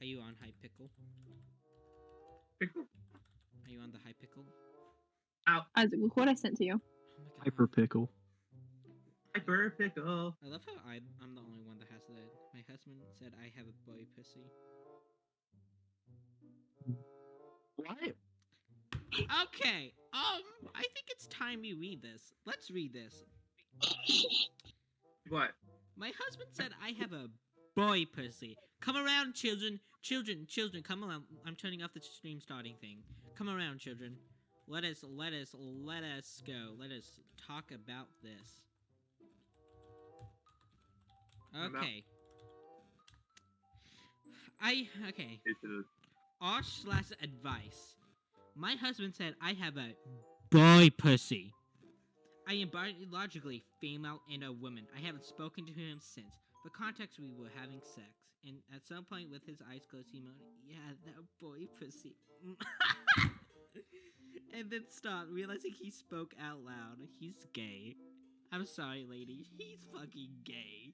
Are you on High Pickle? Pickle? Are you on the High Pickle? Ow. Isaac, look what I sent to you. Oh my god. Hyper pickle. Hyper pickle. I love how I'm the only one that has that. My husband said I have a boy pussy. What? Okay. I think it's time we read this. Let's read this. What? My husband said I have a boy pussy. Come around, children. Children, come around. I'm turning off the stream starting thing. Come around, children. Let us go. Let us talk about this. Okay. Okay. R/advice. My husband said I have a boy pussy. I am biologically female and a woman. I haven't spoken to him since. For context, we were having sex. And at some point with his eyes closed, he moaned, "Yeah, that boy pussy." And then stopped, realizing he spoke out loud. He's gay. I'm sorry, lady. He's fucking gay.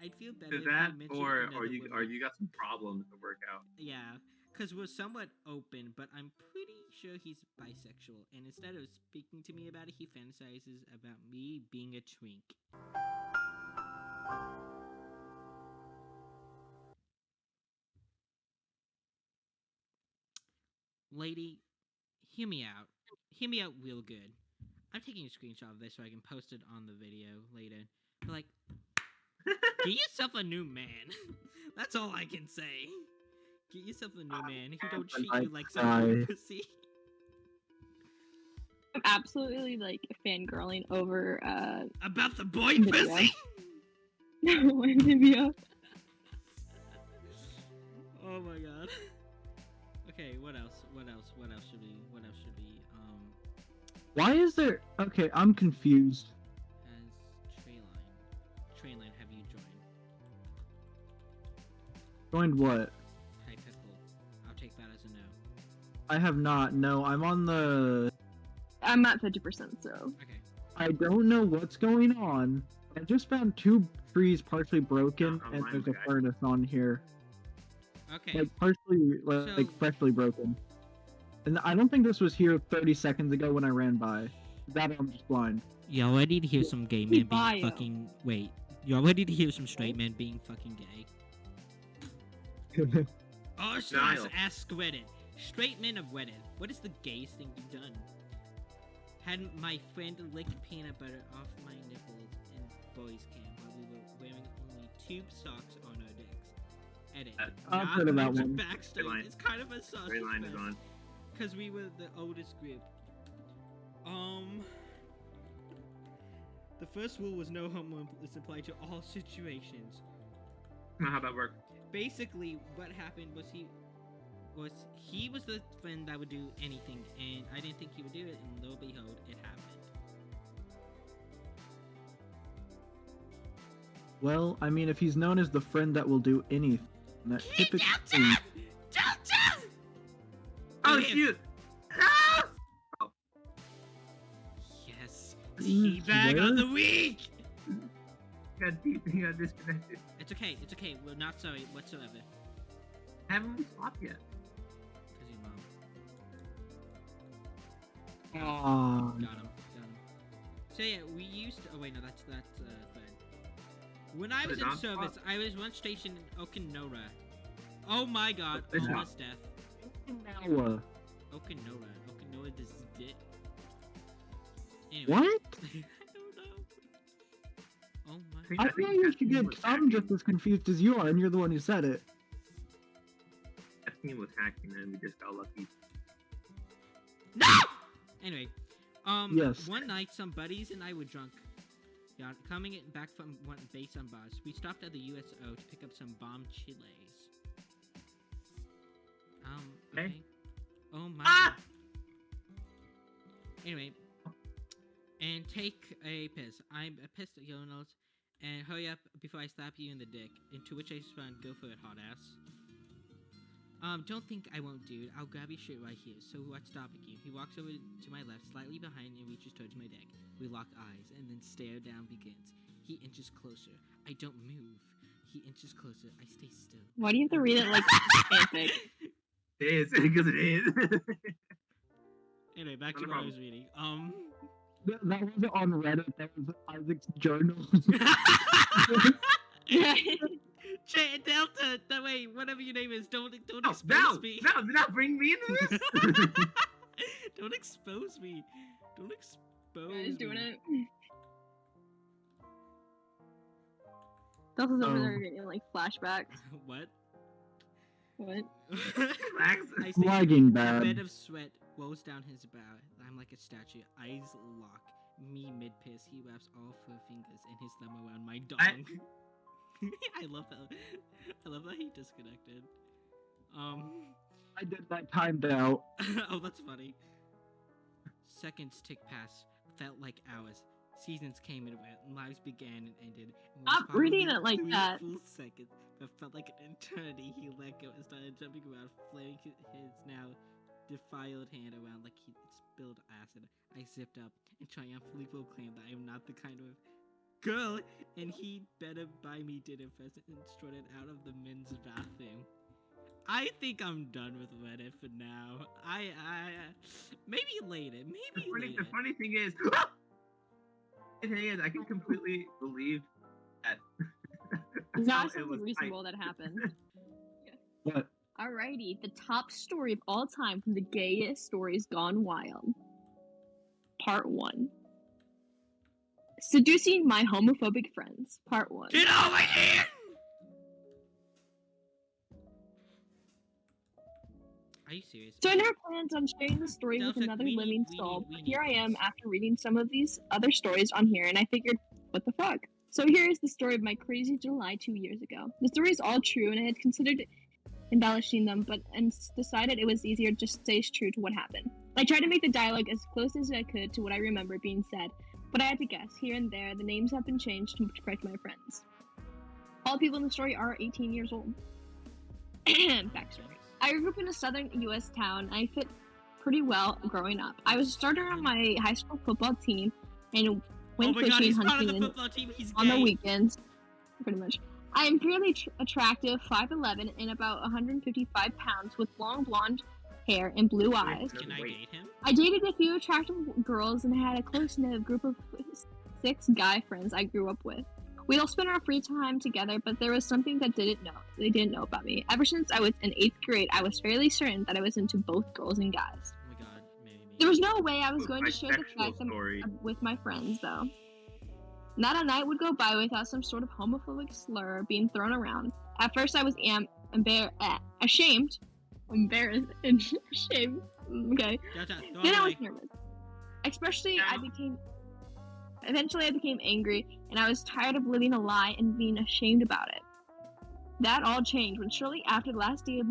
I'd feel better Is if that you mentioned or another you woman. got some problems to work out? Yeah, because we're somewhat open, but I'm pretty sure he's bisexual. And instead of speaking to me about it, he fantasizes about me being a twink. Lady, hear me out. Hear me out real good. I'm taking a screenshot of this so I can post it on the video later. But like, get yourself a new man. That's all I can say. Get yourself a new man. He don't treat you like some pussy. I'm absolutely like fangirling over About the boy Video. pussy. Olivia. Oh my god. Okay, what else? What should we Why is there? Okay, I'm confused. as Trayline, have you joined? Joined what? Hi Pickle. I'll take that as a no. I have not. No, I'm on the. I'm at 50%, so. Okay. I don't know what's going on. I just found 2 trees partially broken, and there's a furnace on here. Okay. Like partially, like freshly broken. And I don't think this was here 30 seconds ago when I ran by. That I'm just blind. Y'all ready to hear some gay men Bio. being fucking... Wait. Y'all ready to hear some straight men being fucking gay? Niall. Ask Reddit. Straight men of Reddit. What is the gayest thing you've done? Had my friend lick peanut butter off my nipples in boys camp while we were wearing only tube socks on our dicks. Edit. I've Not heard of that much one. backstory. It's kind of a sauce. Gray line is on. Because we were the oldest group. The first rule was no homo is applied to all situations. How'd that work? Basically, what happened was he was the friend that would do anything, and I didn't think he would do it, and lo and behold, it happened. Well, I mean, if he's known as the friend that will do anything, that typically. Delta! Oh Okay. shoot! Ah! Yes, teabag of the week. He got disconnected. It's okay. We're not sorry whatsoever. Haven't we swapped yet? Cause your mom. Ah, Got him. So yeah, we used to, oh wait, no, that's thread. When I was in service, I was one station in Okinawa. Oh my god, Good job. almost death. Noah. Okinawa this is it. Anyway. What? I don't know. Oh my I think thought you that should team get. was I'm hacking. just as confused as you are, and you're the one who said it. That team was hacking and we just got lucky. No! Anyway, Yes. one night some buddies and I were drunk. Yeah, coming back from one base on bus, we stopped at the USO to pick up some bomb chiles. Okay. Okay. Oh my Ah! god. Anyway, and take a piss. I'm pissed at urinals, and hurry up before I slap you in the dick. Into which I respond, go for it, hot ass. Don't think I won't, dude. I'll grab your shit right here. So what's stopping you? He walks over to my left, slightly behind, and reaches towards my dick. We lock eyes, and then stare down begins. He inches closer. I don't move. He inches closer. I stay still. Why do you have to read it like fanfic? It is, because it is. Anyway, back Not to a what I problem. was reading. That wasn't on Reddit. That was Isaac's journal. Delta. That way, whatever your name is, don't No, expose me. now bring me into this. Don't expose me. Don't expose Guys doing me. it. Delta's over there Oh. getting like flashbacks. What? What? Relax. I see Lagging a bad. bed of sweat rolls down his brow. I'm like a statue. Eyes lock. Me mid-piss. He wraps all 4 fingers and his thumb around my dong. I love that he disconnected. I did that timed out. Oh, that's funny. Seconds tick past. Felt like hours. Seasons came and went. Lives began and ended. And was Stop reading probably it like 3 that. full seconds, but felt like an eternity. He let go and started jumping around, flaring his now defiled hand around like he spilled acid. I zipped up and triumphantly proclaimed that I am not the kind of girl, and he better buy me dinner first and strutted out of the men's bathroom. I think I'm done with Reddit for now. I maybe later. Maybe later. The funny thing is, I can completely believe that. It's how not it something was reasonable that happened. What? Alrighty, the top story of all time from the gayest stories gone wild. Part 1. Seducing my homophobic friends. Part 1. Get over here! Are you serious? So I never planned on sharing the story with Delta, another we living need- soul, we but need here I am this. after reading some of these other stories on here, and I figured, what the fuck? So here is the story of my crazy July 2 years ago. The story is all true, and I had considered embellishing them, but decided it was easier to just stay true to what happened. I tried to make the dialogue as close as I could to what I remember being said, but I had to guess. Here and there, the names have been changed to protect my friends. All people in the story are 18 years old. Backstory. I grew up in a southern U.S. town. I fit pretty well growing up. I was a starter on my high school football team and went oh my god, fishing, he's part of hunting, the and football team. He's on the gay. weekends. Pretty much. I am fairly attractive, 5'11", and about 155 pounds, with long blonde hair and blue eyes. Can I date him? I dated a few attractive girls and had a close-knit group of 6 guy friends I grew up with. We all spent our free time together, but there was something that they didn't know about me. Ever since I was in 8th grade, I was fairly certain that I was into both girls and guys. Oh my god, maybe me. There was no way I was going to share the Bisexual fact story. with my friends, though. Not a night would go by without some sort of homophobic slur being thrown around. At first, I was ashamed. Embarrassed and ashamed. Okay. Delta, go Then I away. was nervous. Especially, Now- Eventually, I became angry, and I was tired of living a lie and being ashamed about it. That all changed when shortly after the last day of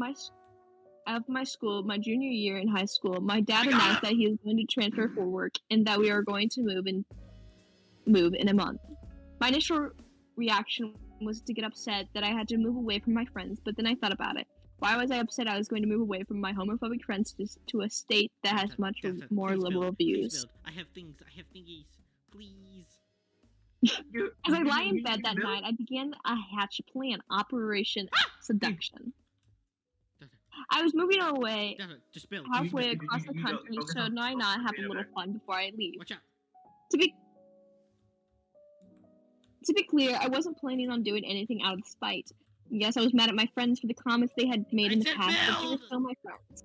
my school, my junior year in high school, my dad announced that he was going to transfer for work and that we were going to move in a month. My initial reaction was to get upset that I had to move away from my friends, but then I thought about it. Why was I upset I was going to move away from my homophobic friends to a state that has Delta, much Delta, more please liberal build, please views? build. I have thingies. Please. As I lie in bed that night, I began a hatch plan, Operation Seduction. Delta, I was moving away Delta, just build. halfway you- across the you don't country, focus so on- why focus not on have a being little there. fun before I leave? Watch out. To be clear, I wasn't planning on doing anything out of spite. Yes, I was mad at my friends for the comments they had made I in the said past, but they were build! still my friends.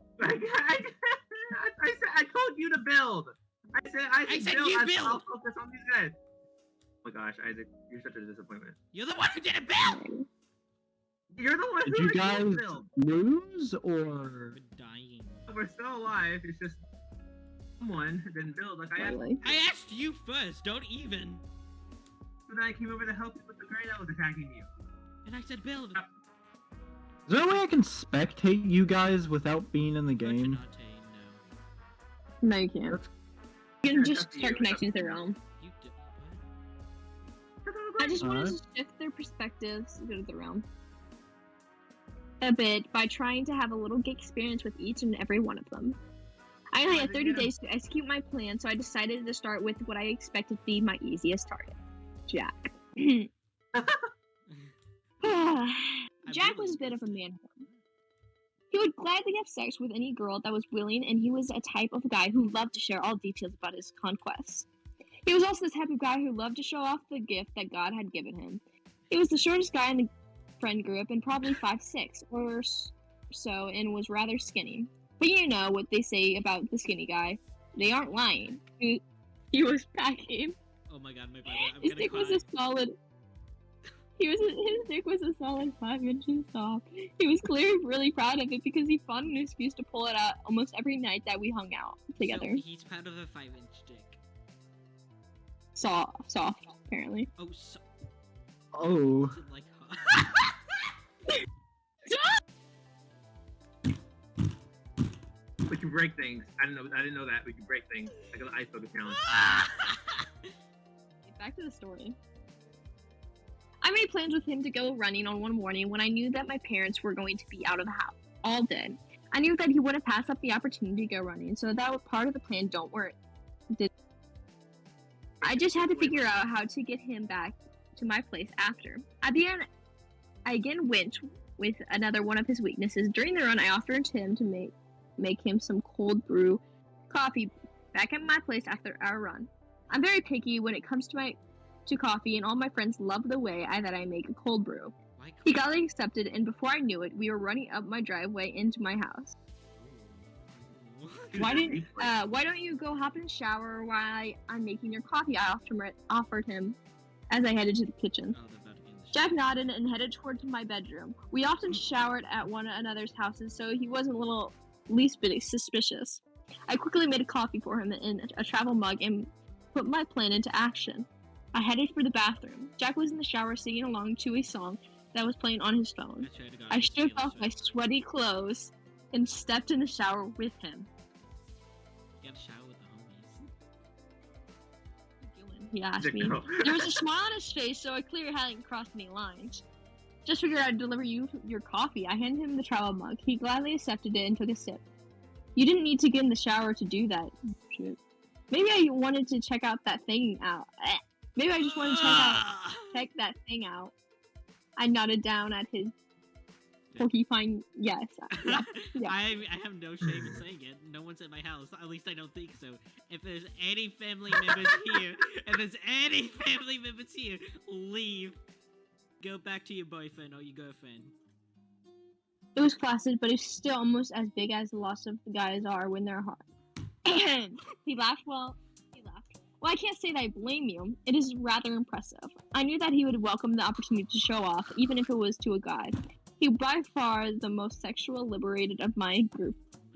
I told you to build. I said said build. you I'll build. focus on these guys. Oh my gosh, Isaac, you're such a disappointment. You're the one who didn't build. You're the one Did who you refused to guys build. lose or? We're dying. We're still alive. It's just someone didn't build. Like I asked, Really. I asked you first. Don't even. so then I came over to help you with the guy that was attacking you. And I said build. Is there a way I can spectate you guys without being in the game? No, you can't. That's- You can Yeah, just it's up to start you, connecting it's to up their to own. You did I just wanted to shift their perspectives, go to their own, a bit by trying to have a little gay experience with each and every one of them. I only had 30 days to execute my plan, so I decided to start with what I expected to be my easiest target, Jack. what? Jack was a bit of a man. He would gladly have sex with any girl that was willing, and he was a type of guy who loved to share all details about his conquests. He was also the type of guy who loved to show off the gift that God had given him. He was the shortest guy in the friend group and probably 5'6" or so, and was rather skinny. But you know what they say about the skinny guy. They aren't lying. He was packing. Oh my god, my brother, I'm His gonna dick cry. was a solid. His dick was a solid 5 inches tall. He was clearly really proud of it because he found an excuse to pull it out almost every night that we hung out together. So he's proud of a 5-inch dick. Soft, apparently. Oh, so... Oh. Is it like We can break things. I didn't know that. We can break things. Like an ice bucket challenge. Back to the story. I made plans with him to go running on one morning when I knew that my parents were going to be out of the house all day. I knew that he wouldn't pass up the opportunity to go running, so that was part of the plan. Don't worry. I just had to figure out how to get him back to my place after. I again went with another one of his weaknesses. During the run, I offered him to make him some cold brew coffee back at my place after our run. I'm very picky when it comes to coffee, and all my friends love the way that I make a cold brew. He gladly accepted, and before I knew it, we were running up my driveway into my house. Why don't you go hop in the shower while I'm making your coffee? I offered him as I headed to the kitchen. Jack nodded and headed towards my bedroom. We often showered at one another's houses, so he wasn't least bit suspicious. I quickly made a coffee for him in a travel mug and put my plan into action. I headed for the bathroom. Jack was in the shower singing along to a song that was playing on his phone. I stripped off my sweaty clothes and stepped in the shower with him. You gotta shower with the homies. He asked me. There was a smile on his face, so I clearly hadn't crossed any lines. Just figured I'd deliver you your coffee. I handed him the travel mug. He gladly accepted it and took a sip. You didn't need to get in the shower to do that. Shoot. Maybe I wanted to check out that thing out. Maybe I just wanted to check that thing out. I nodded down at his porcupine. Yes. Yeah. I have no shame in saying it. No one's at my house. At least I don't think so. If there's any family members here, leave. Go back to your boyfriend or your girlfriend. It was placid, but it's still almost as big as lots of the guys are when they're hard. He laughed. Well, I can't say that I blame you. It is rather impressive. I knew that he would welcome the opportunity to show off, even if it was to a guy. He by far the most sexual liberated of my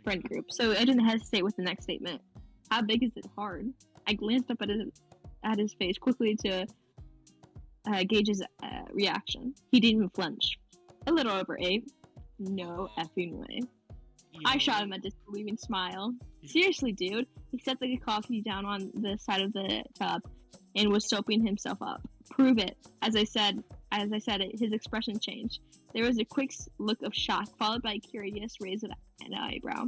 friend group, so I didn't hesitate with the next statement. How big is it hard? I glanced up at his face quickly to gauge his reaction. He didn't even flinch. A little over 8. No effing way. I shot him a disbelieving smile. Seriously, dude. He set the coffee down on the side of the tub and was soaping himself up. Prove it. As I said it, his expression changed. There was a quick look of shock, followed by a curious raise of an eyebrow.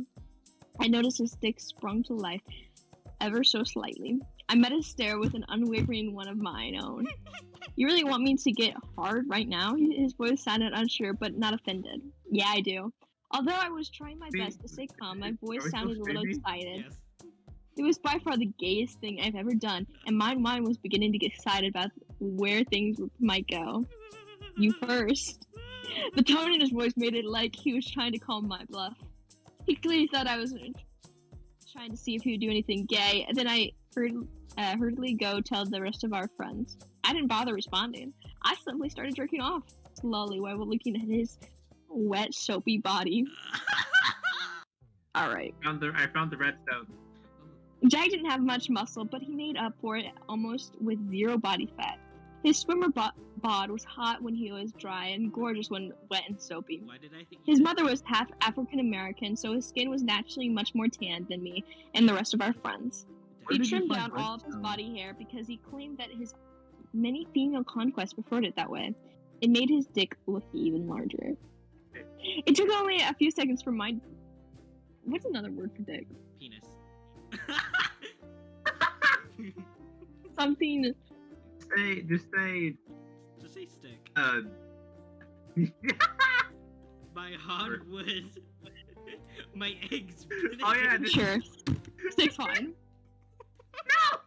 I noticed his dick sprung to life ever so slightly. I met his stare with an unwavering one of my own. You really want me to get hard right now? His voice sounded unsure, but not offended. Yeah, I do. Although I was trying my best to stay calm, my voice sounded a little excited. Yes. It was by far the gayest thing I've ever done, and my mind was beginning to get excited about where things might go. You first. The tone in his voice made it like he was trying to call my bluff. He clearly thought I was trying to see if he would do anything gay, and then I hurriedly go tell the rest of our friends. I didn't bother responding. I simply started jerking off slowly while looking at his wet, soapy body. Alright. I found the redstone. Jack didn't have much muscle, but he made up for it almost with zero body fat. His swimmer bod was hot when he was dry and gorgeous when wet and soapy. Why did I think His mother was half African American, so his skin was naturally much more tanned than me and the rest of our friends. Where He did you trimmed find down all of his redstone? body hair because he claimed that his many female conquests preferred it that way. It made his dick look even larger. It took only a few seconds for my... What's another word for dick? penis? Something... Just say Just say stick. My heart was. My eggs. Oh yeah, this Sure. Stick's fine. No!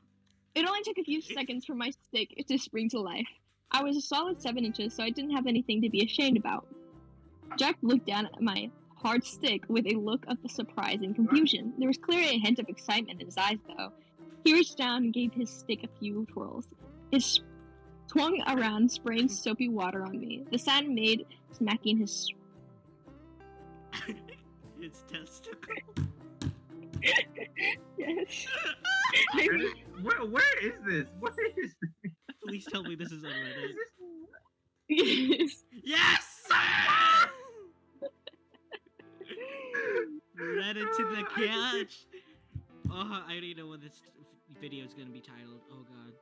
It only took a few seconds for my stick to spring to life. I was a solid 7 inches, so I didn't have anything to be ashamed about. Jack looked down at my hard stick with a look of surprise and confusion. There was clearly a hint of excitement in his eyes, though. He reached down and gave his stick a few twirls. It swung around, spraying soapy water on me. The sound made smacking his It's testicle. yes. where is this? What is this? Please tell me this is on Reddit. Is this? Yes. Yes! Reddit to the couch. Oh, I already know what this video is gonna be titled. Oh god.